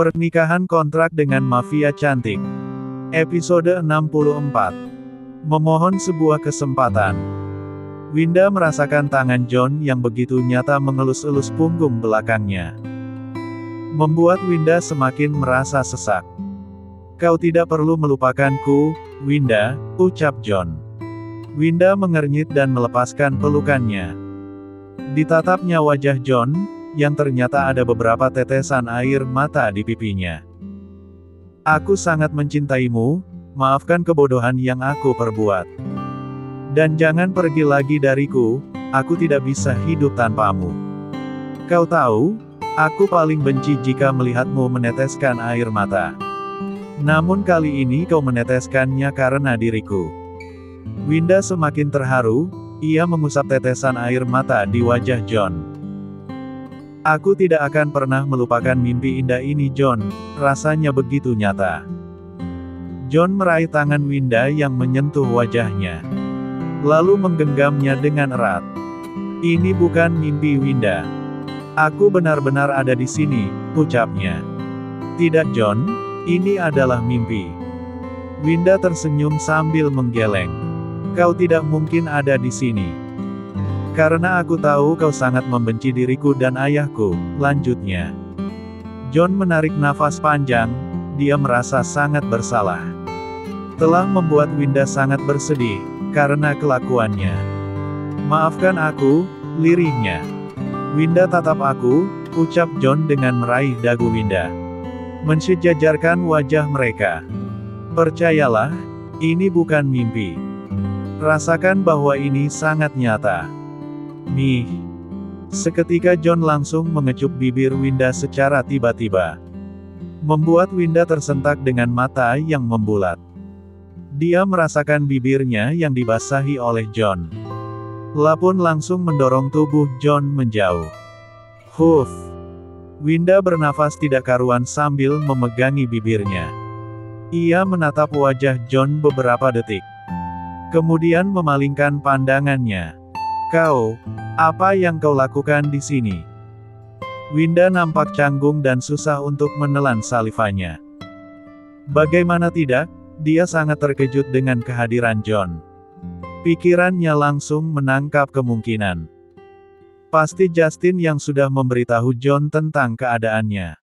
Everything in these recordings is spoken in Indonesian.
Pernikahan kontrak dengan mafia cantik. Episode 64. Memohon sebuah kesempatan. Winda merasakan tangan John yang begitu nyata mengelus-elus punggung belakangnya. Membuat Winda semakin merasa sesak. "Kau tidak perlu melupakanku, Winda," ucap John. Winda mengernyit dan melepaskan pelukannya. Ditatapnya wajah John, yang ternyata ada beberapa tetesan air mata di pipinya. "Aku sangat mencintaimu, maafkan kebodohan yang aku perbuat. Dan jangan pergi lagi dariku, aku tidak bisa hidup tanpamu. Kau tahu, aku paling benci jika melihatmu meneteskan air mata. Namun kali ini kau meneteskannya karena diriku." Winda semakin terharu, ia mengusap tetesan air mata di wajah John. "Aku tidak akan pernah melupakan mimpi indah ini John, rasanya begitu nyata." John meraih tangan Winda yang menyentuh wajahnya. Lalu menggenggamnya dengan erat. "Ini bukan mimpi Winda. Aku benar-benar ada di sini," ucapnya. "Tidak John, ini adalah mimpi." Winda tersenyum sambil menggeleng. "Kau tidak mungkin ada di sini. Karena aku tahu kau sangat membenci diriku dan ayahku," lanjutnya. John menarik nafas panjang, dia merasa sangat bersalah. Telah membuat Winda sangat bersedih, karena kelakuannya. "Maafkan aku," lirihnya. "Winda tatap aku," ucap John dengan meraih dagu Winda. Mensejajarkan wajah mereka. "Percayalah, ini bukan mimpi. Rasakan bahwa ini sangat nyata." "Mih." Seketika John langsung mengecup bibir Winda secara tiba-tiba. Membuat Winda tersentak dengan mata yang membulat. Dia merasakan bibirnya yang dibasahi oleh John. Lapun langsung mendorong tubuh John menjauh. "Huff." Winda bernafas tidak karuan sambil memegangi bibirnya. Ia menatap wajah John beberapa detik. Kemudian memalingkan pandangannya. "Kau, apa yang kau lakukan di sini?" Winda nampak canggung dan susah untuk menelan salivanya. Bagaimana tidak, dia sangat terkejut dengan kehadiran John. Pikirannya langsung menangkap kemungkinan. Pasti Justin yang sudah memberitahu John tentang keadaannya.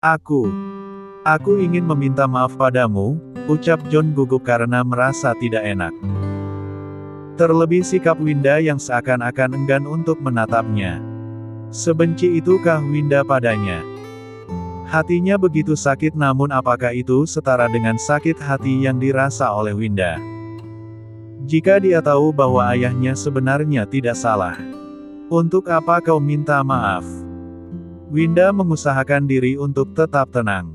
Aku ingin meminta maaf padamu," ucap John gugup karena merasa tidak enak. Terlebih sikap Winda yang seakan-akan enggan untuk menatapnya. Sebenci itukah Winda padanya? Hatinya begitu sakit, namun apakah itu setara dengan sakit hati yang dirasa oleh Winda? Jika dia tahu bahwa ayahnya sebenarnya tidak salah, untuk apa kau minta maaf? Winda mengusahakan diri untuk tetap tenang.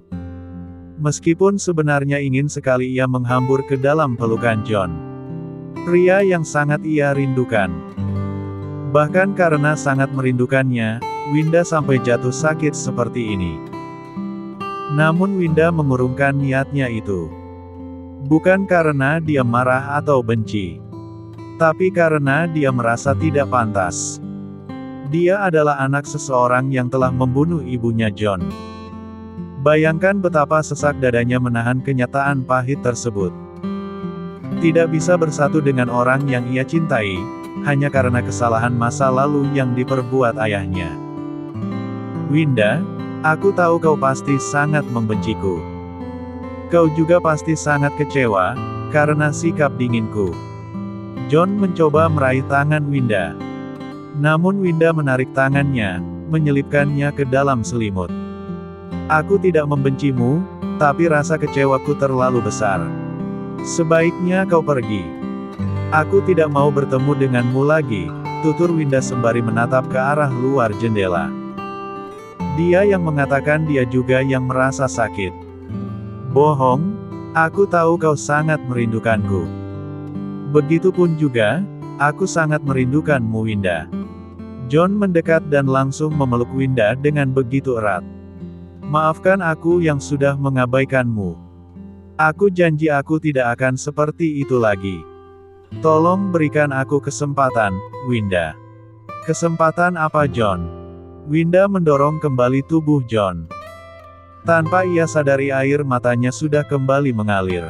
Meskipun sebenarnya ingin sekali ia menghambur ke dalam pelukan John. Pria yang sangat ia rindukan. Bahkan karena sangat merindukannya, Winda sampai jatuh sakit seperti ini. Namun Winda mengurungkan niatnya itu. Bukan karena dia marah atau benci. Tapi karena dia merasa tidak pantas. Dia adalah anak seseorang yang telah membunuh ibunya John. Bayangkan betapa sesak dadanya menahan kenyataan pahit tersebut. Tidak bisa bersatu dengan orang yang ia cintai, hanya karena kesalahan masa lalu yang diperbuat ayahnya. "Winda, aku tahu kau pasti sangat membenciku. Kau juga pasti sangat kecewa, karena sikap dinginku." John mencoba meraih tangan Winda. Namun Winda menarik tangannya, menyelipkannya ke dalam selimut. "Aku tidak membencimu, tapi rasa kecewaku terlalu besar. Sebaiknya kau pergi. Aku tidak mau bertemu denganmu lagi," tutur Winda sembari menatap ke arah luar jendela. Dia yang mengatakan dia juga yang merasa sakit. "Bohong, aku tahu kau sangat merindukanku. Begitupun juga, aku sangat merindukanmu Winda." John mendekat dan langsung memeluk Winda dengan begitu erat. "Maafkan aku yang sudah mengabaikanmu. Aku janji aku tidak akan seperti itu lagi. Tolong berikan aku kesempatan, Winda." "Kesempatan apa John?" Winda mendorong kembali tubuh John. Tanpa ia sadari air matanya sudah kembali mengalir.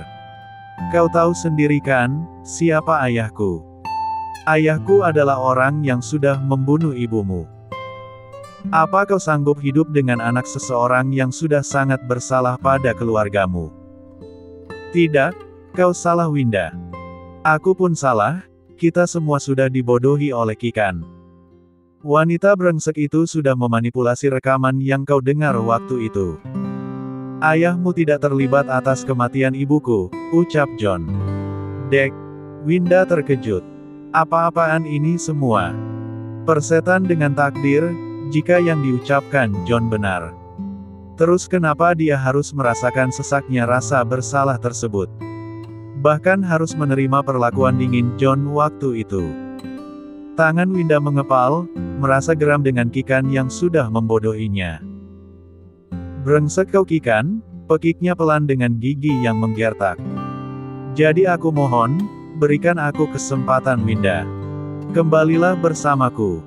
Kau tahu sendiri kan, siapa ayahku? Ayahku adalah orang yang sudah membunuh ibumu. Apa kau sanggup hidup dengan anak seseorang yang sudah sangat bersalah pada keluargamu? Tidak, kau salah Winda. Aku pun salah, kita semua sudah dibodohi oleh Kikan. Wanita brengsek itu sudah memanipulasi rekaman yang kau dengar waktu itu. Ayahmu tidak terlibat atas kematian ibuku, ucap John. Dek, Winda terkejut. Apa-apaan ini semua? Persetan dengan takdir, jika yang diucapkan John benar. Terus kenapa dia harus merasakan sesaknya rasa bersalah tersebut? Bahkan harus menerima perlakuan dingin John waktu itu. Tangan Winda mengepal, merasa geram dengan Kikan yang sudah membodohinya. Brengsek kau Kikan, pekiknya pelan dengan gigi yang menggertak. Jadi aku mohon, berikan aku kesempatan Winda. Kembalilah bersamaku.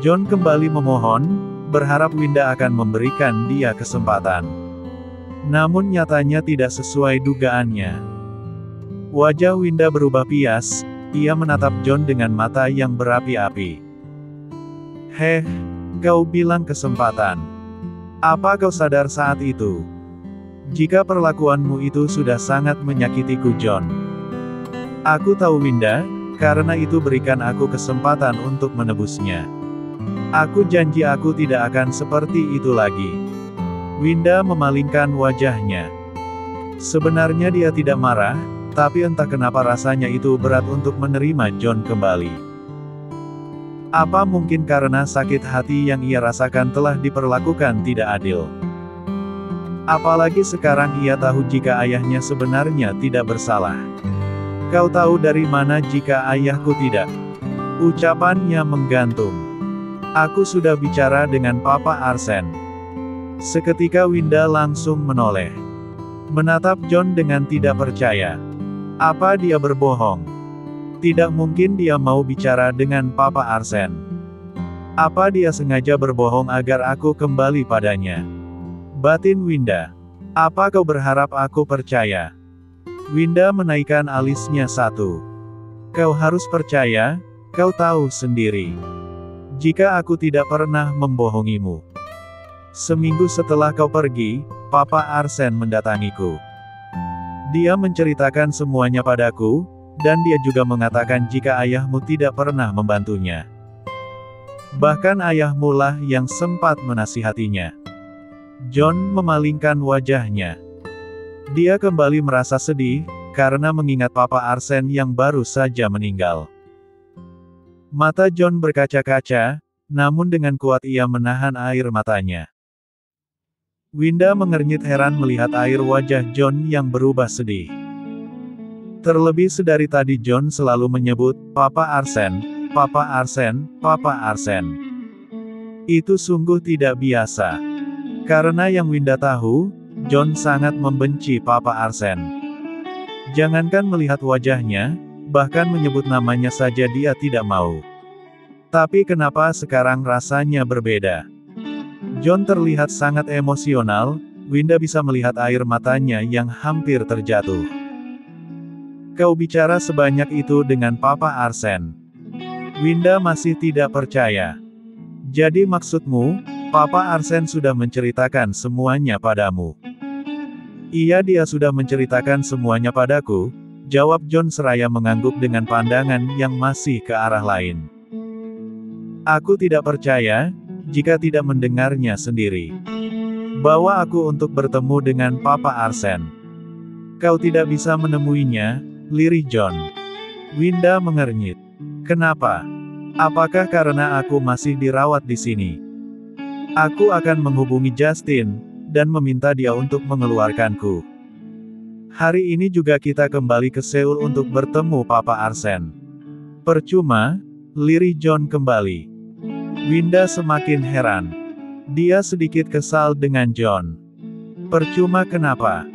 John kembali memohon, berharap Winda akan memberikan dia kesempatan. Namun nyatanya tidak sesuai dugaannya. Wajah Winda berubah pias, ia menatap John dengan mata yang berapi-api. Heh, kau bilang kesempatan. Apa kau sadar saat itu? Jika perlakuanmu itu sudah sangat menyakitiku John. Aku tahu Winda, karena itu berikan aku kesempatan untuk menebusnya. Aku janji aku tidak akan seperti itu lagi. Winda memalingkan wajahnya. Sebenarnya dia tidak marah, tapi entah kenapa rasanya itu berat untuk menerima John kembali. Apa mungkin karena sakit hati yang ia rasakan telah diperlakukan tidak adil? Apalagi sekarang ia tahu jika ayahnya sebenarnya tidak bersalah. Kau tahu dari mana jika ayahku tidak? Ucapannya menggantung. Aku sudah bicara dengan Papa Arsen. Seketika Winda langsung menoleh. Menatap John dengan tidak percaya. Apa dia berbohong? Tidak mungkin dia mau bicara dengan Papa Arsen. Apa dia sengaja berbohong agar aku kembali padanya? Batin Winda. Apa kau berharap aku percaya? Winda menaikkan alisnya satu. Kau harus percaya, kau tahu sendiri. Jika aku tidak pernah membohongimu. Seminggu setelah kau pergi, Papa Arsen mendatangiku. Dia menceritakan semuanya padaku, dan dia juga mengatakan jika ayahmu tidak pernah membantunya. Bahkan ayahmu lah yang sempat menasihatinya. John memalingkan wajahnya. Dia kembali merasa sedih, karena mengingat Papa Arsen yang baru saja meninggal. Mata John berkaca-kaca, namun dengan kuat ia menahan air matanya. Winda mengernyit heran melihat air wajah John yang berubah sedih. Terlebih sedari tadi John selalu menyebut, Papa Arsen, Papa Arsen, Papa Arsen. Itu sungguh tidak biasa. Karena yang Winda tahu, John sangat membenci Papa Arsen. Jangankan melihat wajahnya, bahkan menyebut namanya saja dia tidak mau. Tapi kenapa sekarang rasanya berbeda? John terlihat sangat emosional, Winda bisa melihat air matanya yang hampir terjatuh. Kau bicara sebanyak itu dengan Papa Arsen. Winda masih tidak percaya. Jadi maksudmu, Papa Arsen sudah menceritakan semuanya padamu? Iya, dia sudah menceritakan semuanya padaku, jawab John seraya mengangguk dengan pandangan yang masih ke arah lain. Aku tidak percaya, jika tidak mendengarnya sendiri. Bawa aku untuk bertemu dengan Papa Arsen. Kau tidak bisa menemuinya, lirih John. Winda mengernyit. Kenapa? Apakah karena aku masih dirawat di sini? Aku akan menghubungi Justin, dan meminta dia untuk mengeluarkanku. Hari ini juga kita kembali ke Seoul untuk bertemu Papa Arsen. Percuma, lirih John kembali. Winda semakin heran. Dia sedikit kesal dengan John. Percuma kenapa?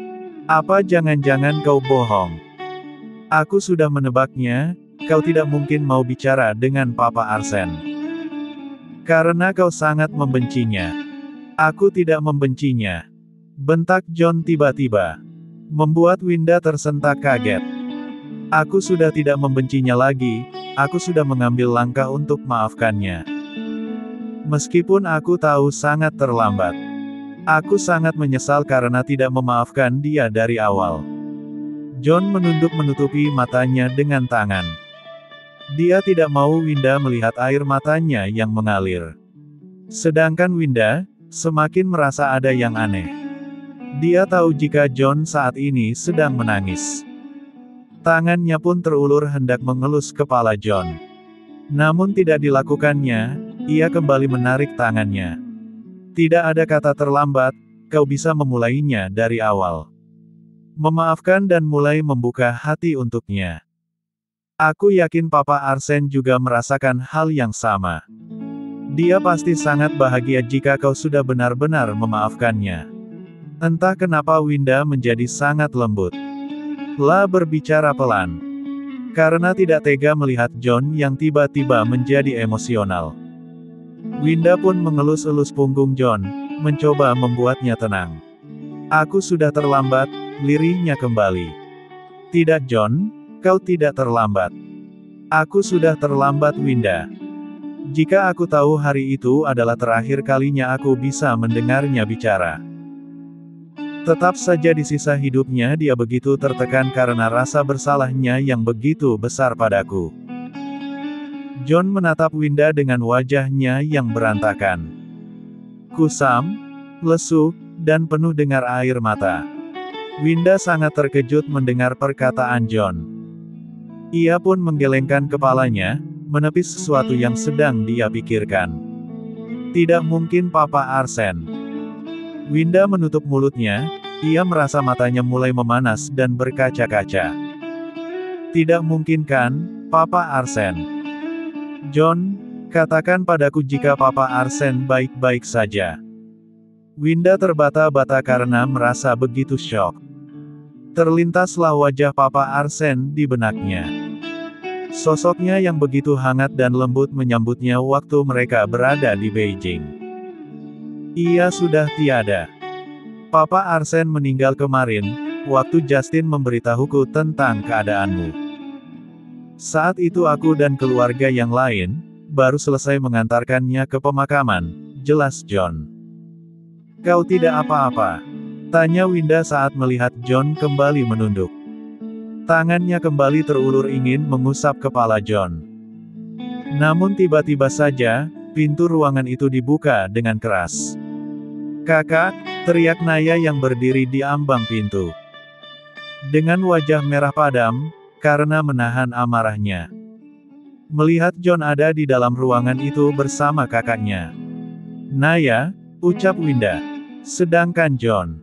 Apa jangan-jangan kau bohong? Aku sudah menebaknya, kau tidak mungkin mau bicara dengan Papa Arsen. Karena kau sangat membencinya. Aku tidak membencinya. bentak John tiba-tiba. Membuat Winda tersentak kaget. Aku sudah tidak membencinya lagi, aku sudah mengambil langkah untuk maafkannya. Meskipun aku tahu sangat terlambat. Aku sangat menyesal karena tidak memaafkan dia dari awal. John menunduk menutupi matanya dengan tangan. Dia tidak mau Winda melihat air matanya yang mengalir. Sedangkan Winda, semakin merasa ada yang aneh. Dia tahu jika John saat ini sedang menangis. Tangannya pun terulur hendak mengelus kepala John. Namun tidak dilakukannya, ia kembali menarik tangannya. Tidak ada kata terlambat, kau bisa memulainya dari awal. Memaafkan dan mulai membuka hati untuknya. Aku yakin Papa Arsen juga merasakan hal yang sama. Dia pasti sangat bahagia jika kau sudah benar-benar memaafkannya. Entah kenapa Winda menjadi sangat lembut. La berbicara pelan. Karena tidak tega melihat John yang tiba-tiba menjadi emosional. Winda pun mengelus-elus punggung John, mencoba membuatnya tenang. Aku sudah terlambat, lirihnya kembali. Tidak John, kau tidak terlambat. Aku sudah terlambat Winda. Jika aku tahu hari itu adalah terakhir kalinya aku bisa mendengarnya bicara. Tetap saja di sisa hidupnya dia begitu tertekan karena rasa bersalahnya yang begitu besar padaku. John menatap Winda dengan wajahnya yang berantakan. Kusam, lesu, dan penuh dengan air mata. Winda sangat terkejut mendengar perkataan John. Ia pun menggelengkan kepalanya, menepis sesuatu yang sedang dia pikirkan. Tidak mungkin Papa Arsen. Winda menutup mulutnya, ia merasa matanya mulai memanas dan berkaca-kaca. Tidak mungkin kan, Papa Arsen? John, katakan padaku jika Papa Arsen baik-baik saja. Winda terbata-bata karena merasa begitu syok. Terlintaslah wajah Papa Arsen di benaknya. Sosoknya yang begitu hangat dan lembut menyambutnya waktu mereka berada di Beijing. Ia sudah tiada. Papa Arsen meninggal kemarin, waktu Justin memberitahuku tentang keadaanmu. Saat itu aku dan keluarga yang lain, baru selesai mengantarkannya ke pemakaman, jelas John. Kau tidak apa-apa? Tanya Winda saat melihat John kembali menunduk. Tangannya kembali terulur ingin mengusap kepala John. Namun tiba-tiba saja, pintu ruangan itu dibuka dengan keras. Kakak, teriak Naya yang berdiri di ambang pintu. Dengan wajah merah padam, karena menahan amarahnya. Melihat John ada di dalam ruangan itu bersama kakaknya. Naya, ucap Winda. Sedangkan John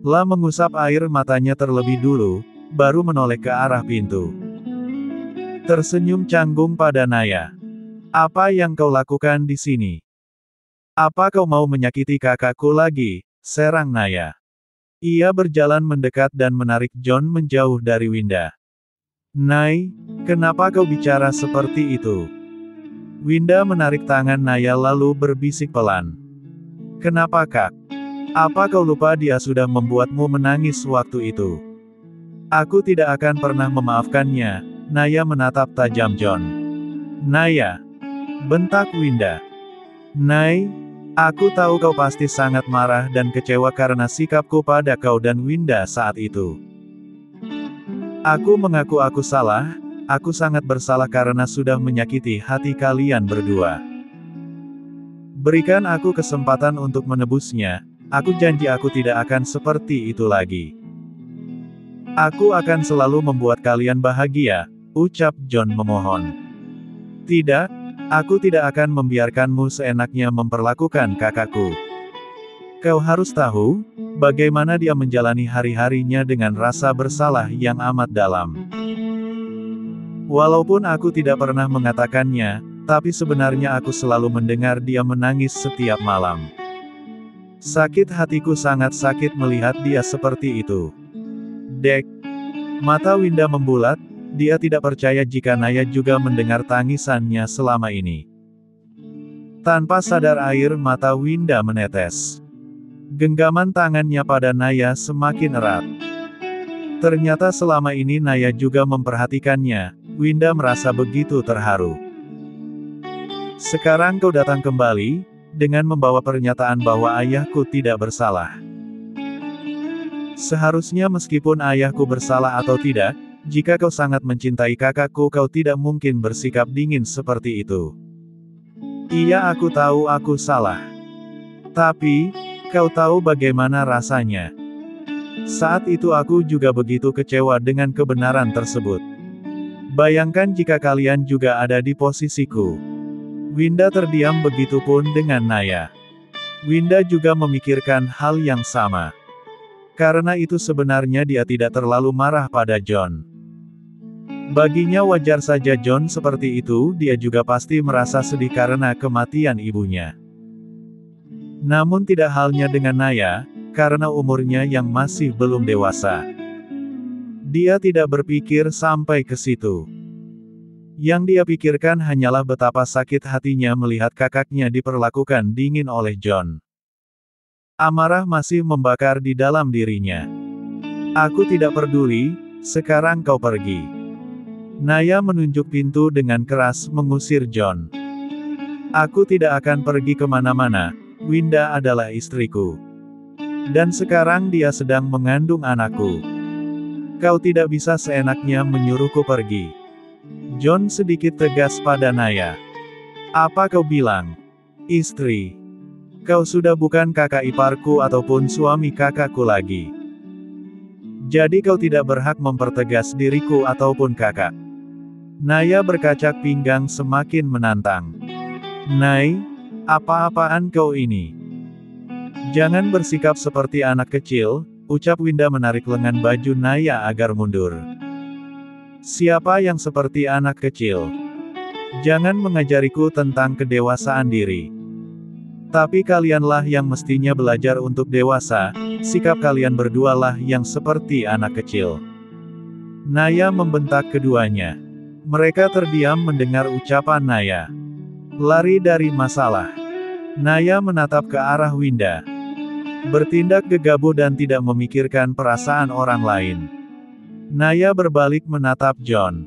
La mengusap air matanya terlebih dulu, baru menoleh ke arah pintu. Tersenyum canggung pada Naya. Apa yang kau lakukan di sini? Apa kau mau menyakiti kakakku lagi? Serang Naya. Ia berjalan mendekat dan menarik John menjauh dari Winda. Nay, kenapa kau bicara seperti itu? Winda menarik tangan Naya lalu berbisik pelan. Kenapa kak? Apa kau lupa dia sudah membuatmu menangis waktu itu? Aku tidak akan pernah memaafkannya. Naya menatap tajam John. Naya, bentak Winda. Nay, aku tahu kau pasti sangat marah dan kecewa karena sikapku pada kau dan Winda saat itu. Aku mengaku aku salah, aku sangat bersalah karena sudah menyakiti hati kalian berdua. Berikan aku kesempatan untuk menebusnya, aku janji aku tidak akan seperti itu lagi. Aku akan selalu membuat kalian bahagia, ucap John memohon. Tidak, aku tidak akan membiarkanmu seenaknya memperlakukan kakakku. Kau harus tahu, bagaimana dia menjalani hari-harinya dengan rasa bersalah yang amat dalam. Walaupun aku tidak pernah mengatakannya, tapi sebenarnya aku selalu mendengar dia menangis setiap malam. Sakit hatiku sangat sakit melihat dia seperti itu. Dek. Mata Winda membulat, dia tidak percaya jika Naya juga mendengar tangisannya selama ini. Tanpa sadar air mata Winda menetes. Genggaman tangannya pada Naya semakin erat. Ternyata selama ini Naya juga memperhatikannya. Winda merasa begitu terharu. Sekarang kau datang kembali, dengan membawa pernyataan bahwa ayahku tidak bersalah. Seharusnya meskipun ayahku bersalah atau tidak, jika kau sangat mencintai kakakku kau tidak mungkin bersikap dingin seperti itu. Iya aku tahu aku salah. Tapi, kau tahu bagaimana rasanya. Saat itu aku juga begitu kecewa dengan kebenaran tersebut. Bayangkan jika kalian juga ada di posisiku. Winda terdiam begitupun dengan Naya. Winda juga memikirkan hal yang sama. Karena itu sebenarnya dia tidak terlalu marah pada John. Baginya wajar saja John seperti itu, dia juga pasti merasa sedih karena kematian ibunya. Namun tidak halnya dengan Naya, karena umurnya yang masih belum dewasa. Dia tidak berpikir sampai ke situ. Yang dia pikirkan hanyalah betapa sakit hatinya melihat kakaknya diperlakukan dingin oleh John. Amarah masih membakar di dalam dirinya. Aku tidak peduli, sekarang kau pergi. Naya menunjuk pintu dengan keras mengusir John. Aku tidak akan pergi kemana-mana, Winda adalah istriku. Dan sekarang dia sedang mengandung anakku. Kau tidak bisa seenaknya menyuruhku pergi. John sedikit tegas pada Naya. Apa kau bilang? Istri. Kau sudah bukan kakak iparku ataupun suami kakakku lagi. Jadi kau tidak berhak mempertegas diriku ataupun kakak. Naya berkacak pinggang semakin menantang. Nay, apa-apaan kau ini? Jangan bersikap seperti anak kecil, ucap Winda menarik lengan baju Naya agar mundur. Siapa yang seperti anak kecil? Jangan mengajariku tentang kedewasaan diri. Tapi kalianlah yang mestinya belajar untuk dewasa, sikap kalian berdualah yang seperti anak kecil. Naya membentak keduanya. Mereka terdiam mendengar ucapan Naya. Lari dari masalah. Naya menatap ke arah Winda. Bertindak gegabah dan tidak memikirkan perasaan orang lain. Naya berbalik menatap John.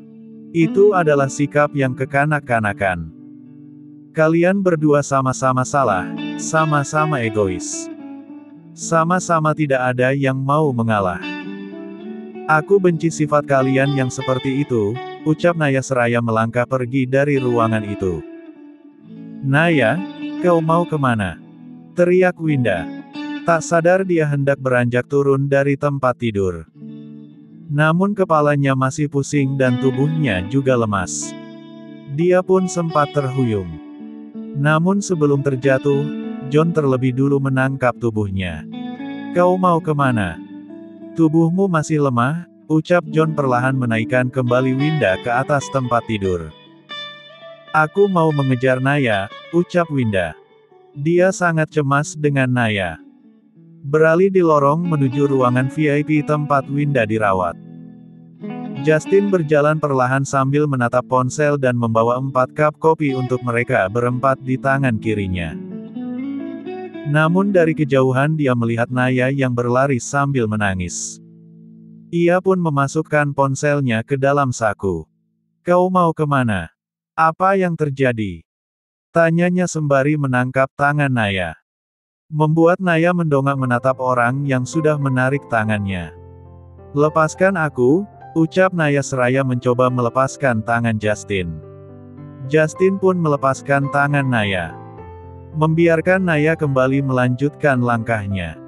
Itu adalah sikap yang kekanak-kanakan. Kalian berdua sama-sama salah, sama-sama egois. Sama-sama tidak ada yang mau mengalah. Aku benci sifat kalian yang seperti itu, ucap Naya seraya melangkah pergi dari ruangan itu. Naya, kau mau kemana? Teriak Winda. Tak sadar dia hendak beranjak turun dari tempat tidur. Namun kepalanya masih pusing dan tubuhnya juga lemas. Dia pun sempat terhuyung. Namun sebelum terjatuh, John terlebih dulu menangkap tubuhnya. Kau mau kemana? Tubuhmu masih lemah, ucap John perlahan menaikkan kembali Winda ke atas tempat tidur. Aku mau mengejar Naya, ucap Winda. Dia sangat cemas dengan Naya. Beralih di lorong menuju ruangan VIP tempat Winda dirawat. Justin berjalan perlahan sambil menatap ponsel dan membawa 4 cup kopi untuk mereka berempat di tangan kirinya. Namun dari kejauhan dia melihat Naya yang berlari sambil menangis. Ia pun memasukkan ponselnya ke dalam saku. Kau mau kemana? Apa yang terjadi? Tanyanya sembari menangkap tangan Naya. Membuat Naya mendongak menatap orang yang sudah menarik tangannya. Lepaskan aku, ucap Naya seraya mencoba melepaskan tangan Justin. Justin pun melepaskan tangan Naya. Membiarkan Naya kembali melanjutkan langkahnya.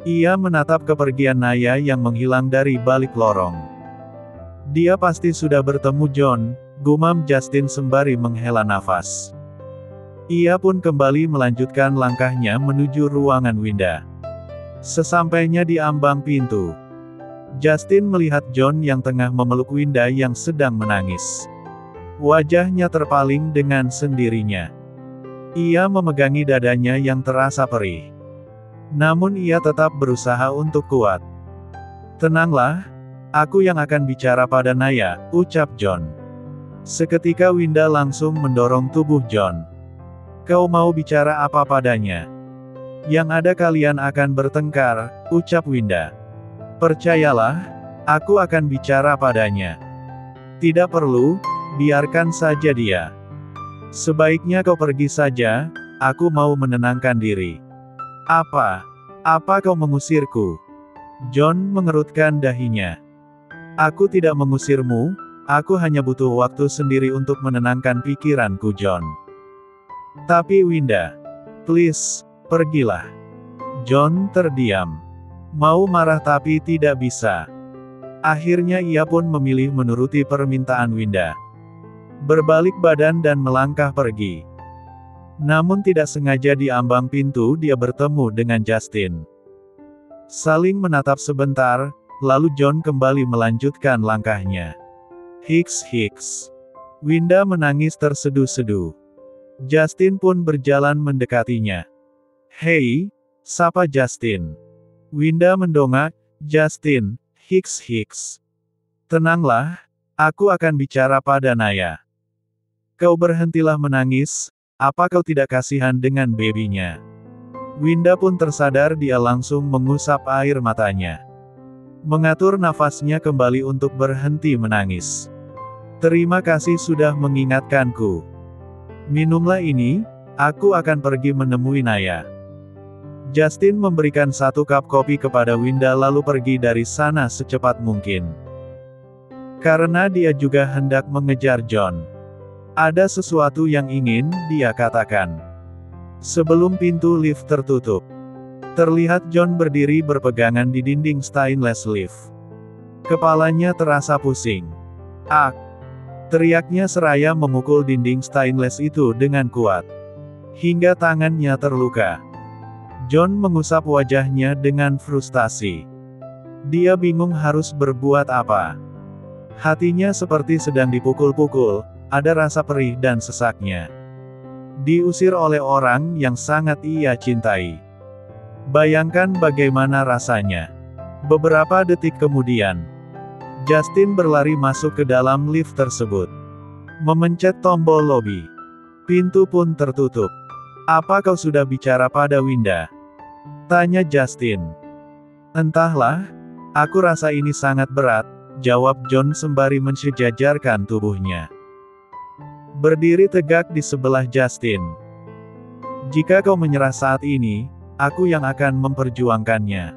Ia menatap kepergian Naya yang menghilang dari balik lorong. Dia pasti sudah bertemu John, gumam Justin sembari menghela nafas. Ia pun kembali melanjutkan langkahnya menuju ruangan Winda. Sesampainya di ambang pintu, Justin melihat John yang tengah memeluk Winda yang sedang menangis. Wajahnya terpaling dengan sendirinya. Ia memegangi dadanya yang terasa perih. Namun ia tetap berusaha untuk kuat. Tenanglah, aku yang akan bicara pada Naya, ucap John. Seketika Winda langsung mendorong tubuh John. Kau mau bicara apa padanya? Yang ada kalian akan bertengkar, ucap Winda. Percayalah, aku akan bicara padanya. Tidak perlu, biarkan saja dia. Sebaiknya kau pergi saja, aku mau menenangkan diri. Apa? Apa kau mengusirku? John mengerutkan dahinya. Aku tidak mengusirmu, aku hanya butuh waktu sendiri untuk menenangkan pikiranku, John. Tapi Winda, please, pergilah. John terdiam. Mau marah tapi tidak bisa. Akhirnya ia pun memilih menuruti permintaan Winda. Berbalik badan dan melangkah pergi. Namun tidak sengaja di ambang pintu dia bertemu dengan Justin. Saling menatap sebentar, lalu John kembali melanjutkan langkahnya. Hiks. Winda menangis terseduh-seduh. Justin pun berjalan mendekatinya. Hei, sapa Justin. Winda mendongak, Justin, hiks. Tenanglah, aku akan bicara pada Naya. Kau berhentilah menangis, apa kau tidak kasihan dengan babynya? Winda pun tersadar dia langsung mengusap air matanya. Mengatur nafasnya kembali untuk berhenti menangis. Terima kasih sudah mengingatkanku. Minumlah ini, aku akan pergi menemui Naya. Justin memberikan 1 cup kopi kepada Winda lalu pergi dari sana secepat mungkin. Karena dia juga hendak mengejar John. Ada sesuatu yang ingin dia katakan. Sebelum pintu lift tertutup, terlihat John berdiri berpegangan di dinding stainless lift. Kepalanya terasa pusing. Ak! Teriaknya seraya memukul dinding stainless itu dengan kuat. Hingga tangannya terluka. John mengusap wajahnya dengan frustasi. Dia bingung harus berbuat apa. Hatinya seperti sedang dipukul-pukul, ada rasa perih dan sesaknya. Diusir oleh orang yang sangat ia cintai. Bayangkan bagaimana rasanya. Beberapa detik kemudian, Justin berlari masuk ke dalam lift tersebut. Memencet tombol lobi. Pintu pun tertutup. Apa kau sudah bicara pada Winda? Tanya Justin. Entahlah, aku rasa ini sangat berat, jawab John sembari mensejajarkan tubuhnya. Berdiri tegak di sebelah Justin. Jika kau menyerah saat ini, aku yang akan memperjuangkannya.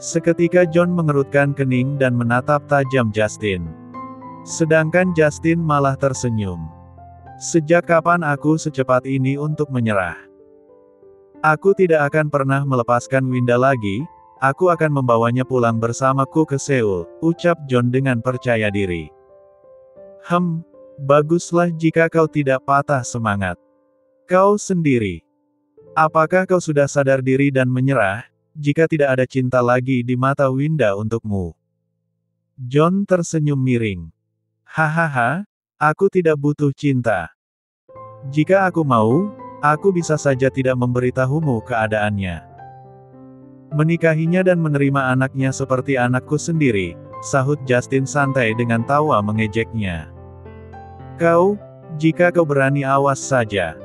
Seketika John mengerutkan kening dan menatap tajam Justin. Sedangkan Justin malah tersenyum. Sejak kapan aku secepat ini untuk menyerah? Aku tidak akan pernah melepaskan Winda lagi, aku akan membawanya pulang bersamaku ke Seoul, ucap John dengan percaya diri. Baguslah jika kau tidak patah semangat. Kau sendiri. Apakah kau sudah sadar diri dan menyerah, jika tidak ada cinta lagi di mata Winda untukmu? John tersenyum miring. Hahaha, aku tidak butuh cinta. Jika aku mau, aku bisa saja tidak memberitahumu keadaannya. Menikahinya dan menerima anaknya seperti anakku sendiri, sahut Justin santai dengan tawa mengejeknya. Jika kau berani awas saja.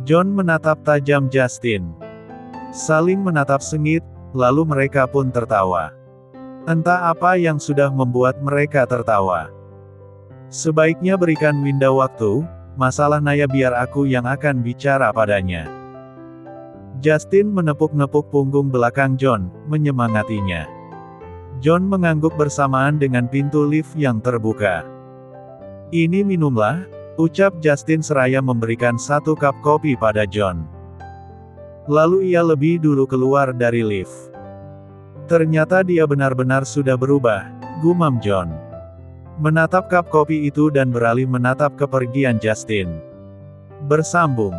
John menatap tajam Justin. Saling menatap sengit, lalu mereka pun tertawa. Entah apa yang sudah membuat mereka tertawa. Sebaiknya berikan Winda waktu, masalah Naya biar aku yang akan bicara padanya. Justin menepuk-nepuk punggung belakang John, menyemangatinya. John mengangguk bersamaan dengan pintu lift yang terbuka. Ini minumlah, ucap Justin seraya memberikan 1 cup kopi pada John. Lalu ia lebih dulu keluar dari lift. Ternyata dia benar-benar sudah berubah, gumam John. Menatap cup kopi itu dan beralih menatap kepergian Justin. Bersambung.